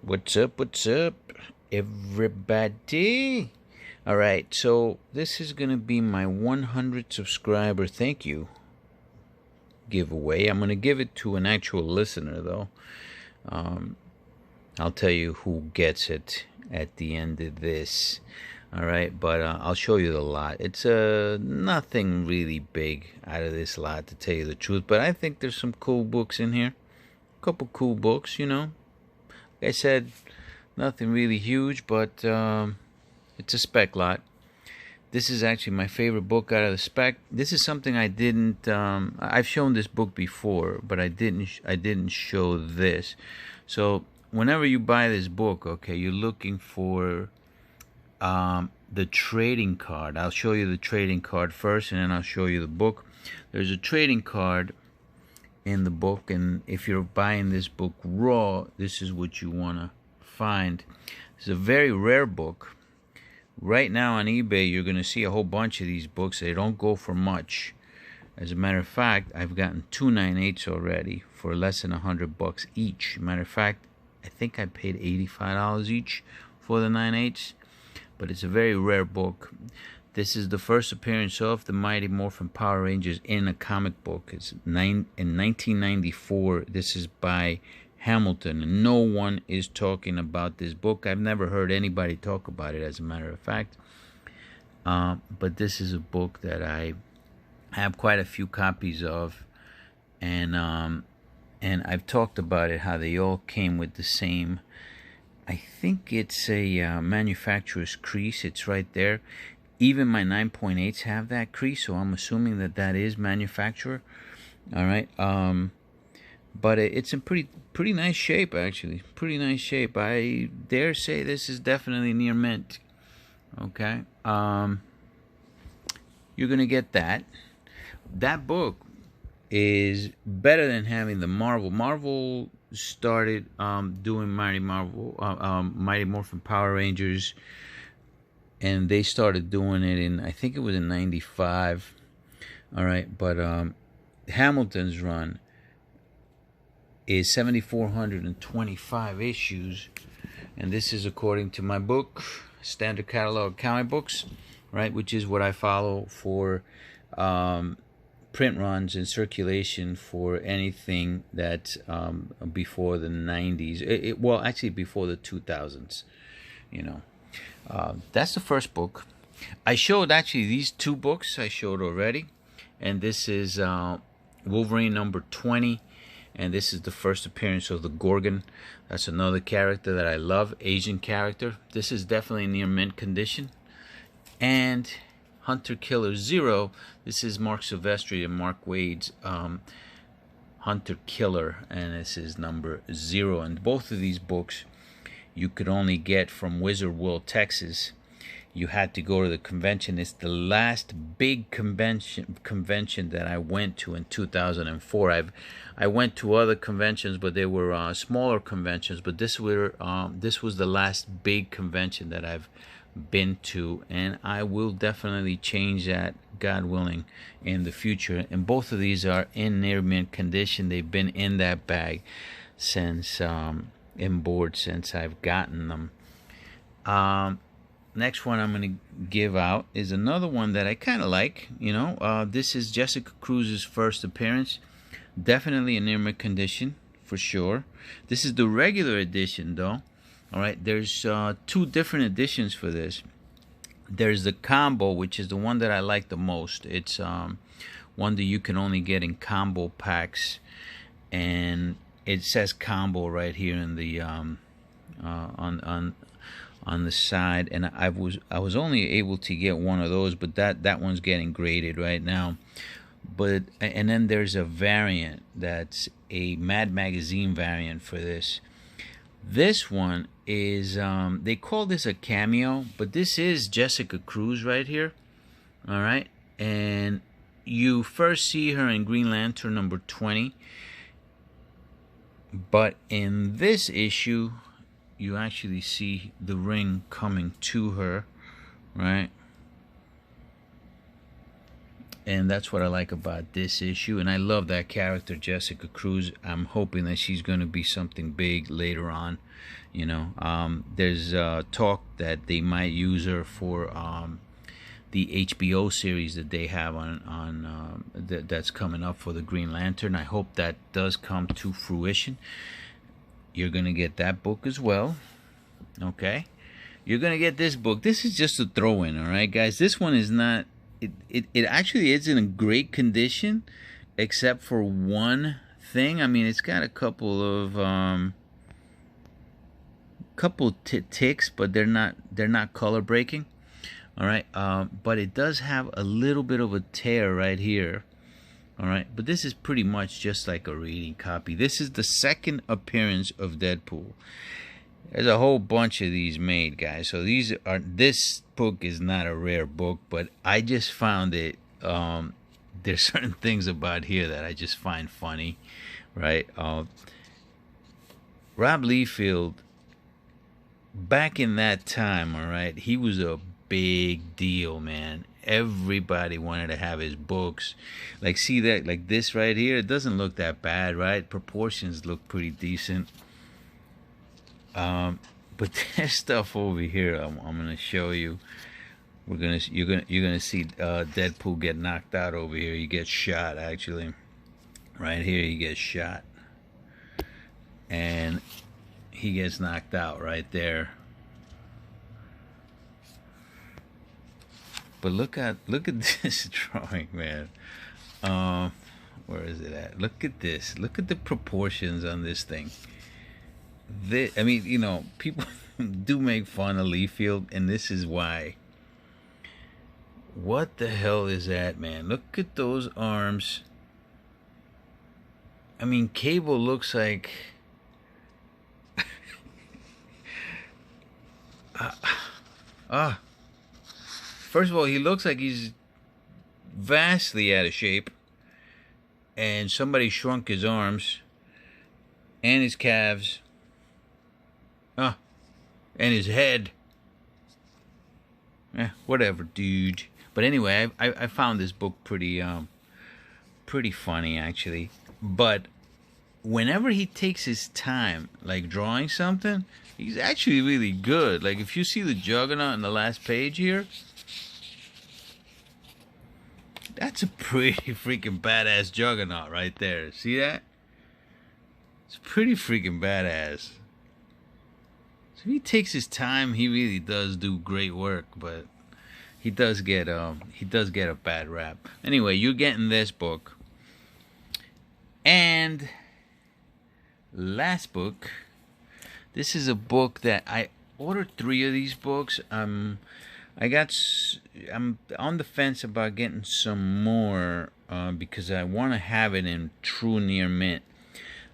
What's up? What's up, everybody? All right, so this is gonna be my 100 subscriber thank you giveaway. I'm gonna give it to an actual listener, though. I'll tell you who gets it at the end of this. All right, but I'll show you the lot. It's nothing really big out of this lot, to tell you the truth. But I think there's some cool books in here. A couple cool books, you know. Like I said, nothing really huge, but it's a Spec lot. This is actually my favorite book out of the Spec. This is something I didn't. I've shown this book before, but I didn't show this. So whenever you buy this book, okay, you're looking for the trading card. I'll show you the trading card first, and then I'll show you the book. There's a trading card in the book, and if you're buying this book raw, this is what you want to find. It's a very rare book. Right now on eBay, you're going to see a whole bunch of these books. They don't go for much. As a matter of fact, I've gotten two 9/8s already for less than $100 each. Matter of fact, I think I paid $85 each for the 9/8s. But it's a very rare book. This is the first appearance of the Mighty Morphin Power Rangers in a comic book. It's in 1994. This is by Hamilton, and no one is talking about this book. I've never heard anybody talk about it, as a matter of fact. But this is a book that I have quite a few copies of, and I've talked about it, how they all came with the same. I think it's a manufacturer's crease. It's right there. Even my 9.8s have that crease, so I'm assuming that that is manufacturer. All right. But it's in pretty nice shape, actually. Pretty nice shape. I dare say this is definitely near mint. Okay. You're gonna get that. That book is better than having the Marvel. Marvel started doing Mighty Morphin Power Rangers, and they started doing it in, I think it was in 95. All right, but Hamilton's run is 7,425 issues, and this is according to my book, Standard Catalog Comic Books, right, which is what I follow for print runs in circulation for anything that before the 90s. Well, actually before the 2000s, you know. That's the first book. I showed actually these two books I showed already, and this is Wolverine number 20, and this is the first appearance of the Gorgon. That's another character that I love, Asian character. This is definitely near mint condition. And Hunter Killer Zero, this is Mark Silvestri and Mark Waid's Hunter Killer, and this is number 0. And both of these books you could only get from Wizard World, Texas. You had to go to the convention. It's the last big convention that I went to in 2004. I went to other conventions, but they were smaller conventions. But this was the last big convention that I've been to, and I will definitely change that, God willing, in the future. And both of these are in near mint condition. They've been in that bag since inboard since I've gotten them. Next one I'm going to give out is another one that I kind of like. You know, this is Jessica Cruz's first appearance. Definitely in near mint condition for sure. This is the regular edition, though. All right, there's two different editions for this. There's the combo, which is the one that I like the most. It's one that you can only get in combo packs, and it says combo right here in the on the side. And I was only able to get one of those, but that one's getting graded right now. But and then there's a variant that's a Mad Magazine variant for this. This one is they call this a cameo, but this is Jessica Cruz right here. All right, and you first see her in Green Lantern number 20, but in this issue you actually see the ring coming to her, right? And that's what I like about this issue. And I love that character, Jessica Cruz. I'm hoping that she's going to be something big later on. You know, there's talk that they might use her for the HBO series that they have that's coming up for the Green Lantern. I hope that does come to fruition. You're going to get that book as well. Okay? You're going to get this book. This is just a throw-in, all right, guys? This one is not... It actually is in great condition, except for one thing. I mean, it's got a couple of ticks, but they're not color breaking. All right, but it does have a little bit of a tear right here. All right, but this is pretty much just like a reading copy. This is the second appearance of Deadpool. There's a whole bunch of these made, guys. So this book is not a rare book, but I just found it. There's certain things about here that I just find funny, right? Rob Liefeld, back in that time, all right, he was a big deal, man. Everybody wanted to have his books. Like, see that, like this right here, it doesn't look that bad, right? Proportions look pretty decent. But there's stuff over here I'm gonna show you. You're gonna see Deadpool get knocked out over here. He gets shot, actually. Right here he gets shot. And he gets knocked out right there. But look at this drawing, man. Where is it at? Look at this. Look at the proportions on this thing. I mean, you know, people do make fun of Liefeld, and this is why. What the hell is that, man? Look at those arms. I mean, Cable looks like... First of all, he looks like he's vastly out of shape. And somebody shrunk his arms. And his calves. And his head. Whatever, dude. But anyway, I found this book pretty funny, actually. But whenever he takes his time, like drawing something, he's actually really good. Like, if you see the Juggernaut in the last page here, that's a pretty freaking badass Juggernaut right there. See that? It's pretty freaking badass. So he takes his time. He really does do great work, but he does get a bad rap. Anyway, you're getting this book, and last book. This is a book that I ordered 3 of these books. I'm on the fence about getting some more because I want to have it in true near mint.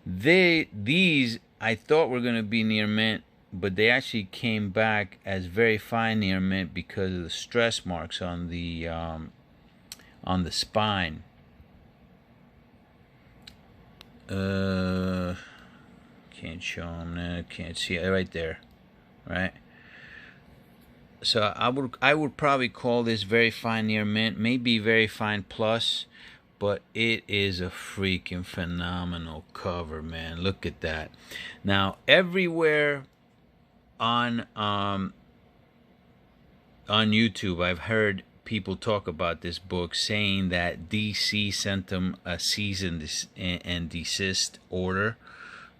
These I thought were gonna be near mint, but they actually came back as very fine near mint because of the stress marks on the spine. Can't show them now. Can't see it right there, right? So I would probably call this very fine near mint, maybe very fine plus, but it is a freaking phenomenal cover, man. Look at that. Now everywhere on YouTube, I've heard people talk about this book, saying that DC sent them a cease and desist order.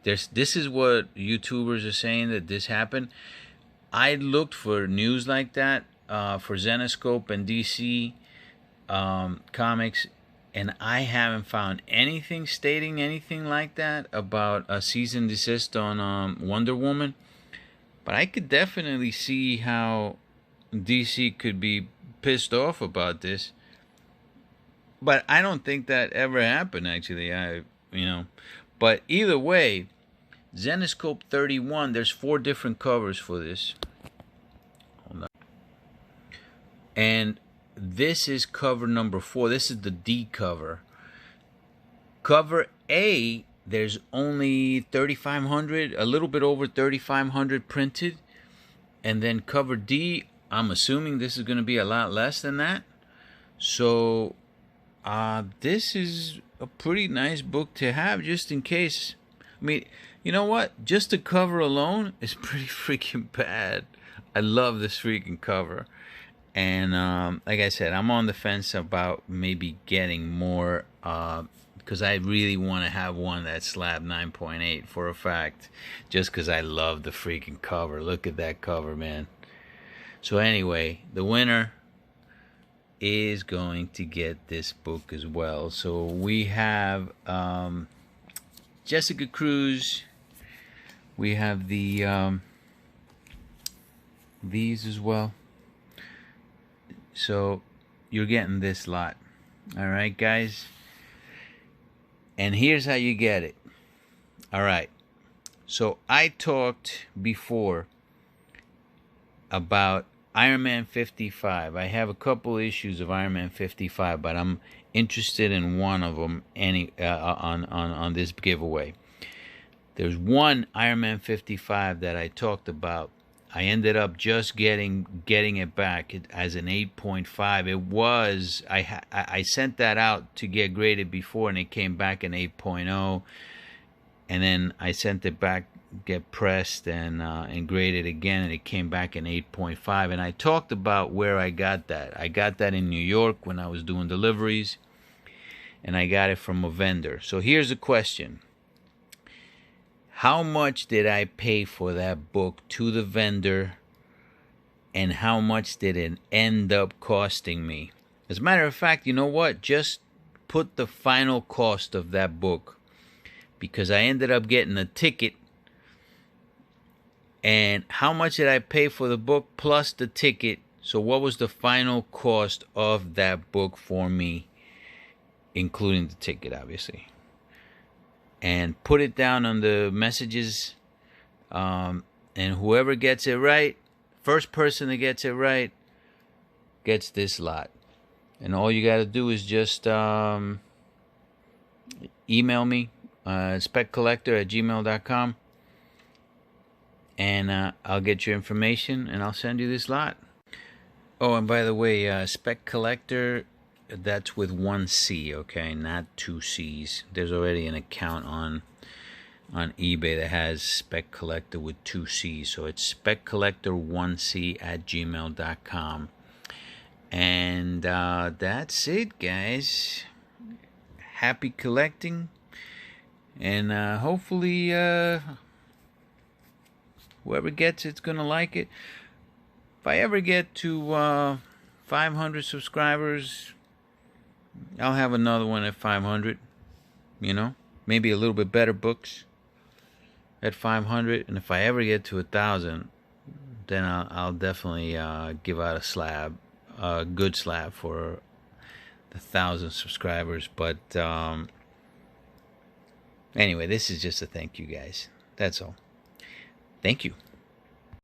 This is what YouTubers are saying, that this happened. I looked for news like that for Zenescope and DC Comics, and I haven't found anything stating anything like that about a cease and desist on Wonder Woman. But I could definitely see how DC could be pissed off about this. But I don't think that ever happened, actually. But either way, Zenescope 31, there's 4 different covers for this. Hold on. And this is cover number 4. This is the D cover. Cover A, there's only 3,500, a little bit over 3,500 printed. And then cover D, I'm assuming this is going to be a lot less than that. So This is a pretty nice book to have just in case. I mean, you know what? Just the cover alone is pretty freaking bad. I love this freaking cover. And like I said, I'm on the fence about maybe getting more because I really want to have one that's slab 9.8 for a fact, just because I love the freaking cover. Look at that cover, man. So anyway, the winner is going to get this book as well. So we have Jessica Cruz. We have the these as well. So you're getting this lot. All right, guys. And here's how you get it. All right. So I talked before about Iron Man 55. I have a couple issues of Iron Man 55, but I'm interested in one of them on this giveaway. There's one Iron Man 55 that I talked about. I ended up just getting it back as an 8.5. It was I sent that out to get graded before, and it came back an 8.0, and then I sent it back, get pressed and graded again, and it came back an 8.5. And I talked about where I got that. I got that in New York when I was doing deliveries, and I got it from a vendor. So here's a question. How much did I pay for that book to the vendor, and how much did it end up costing me? As a matter of fact, you know what? Just put the final cost of that book, because I ended up getting a ticket. And how much did I pay for the book plus the ticket? So what was the final cost of that book for me, including the ticket, obviously? And put it down on the messages, and whoever gets it right, first person that gets it right, gets this lot. And all you got to do is just email me, speccollector@gmail.com, and I'll get your information, and I'll send you this lot. Oh, and by the way, Spec Collector, that's with one C, okay, not two C's. There's already an account on eBay that has Spec Collector with two C's. So it's speccollector1c@gmail.com. And that's it, guys. Happy collecting. And hopefully whoever gets it's going to like it. If I ever get to 500 subscribers, I'll have another one at 500, you know, maybe a little bit better books at 500. And if I ever get to 1,000, then I'll definitely give out a good slab for the 1,000 subscribers. But anyway, this is just a thank you, guys. That's all. Thank you.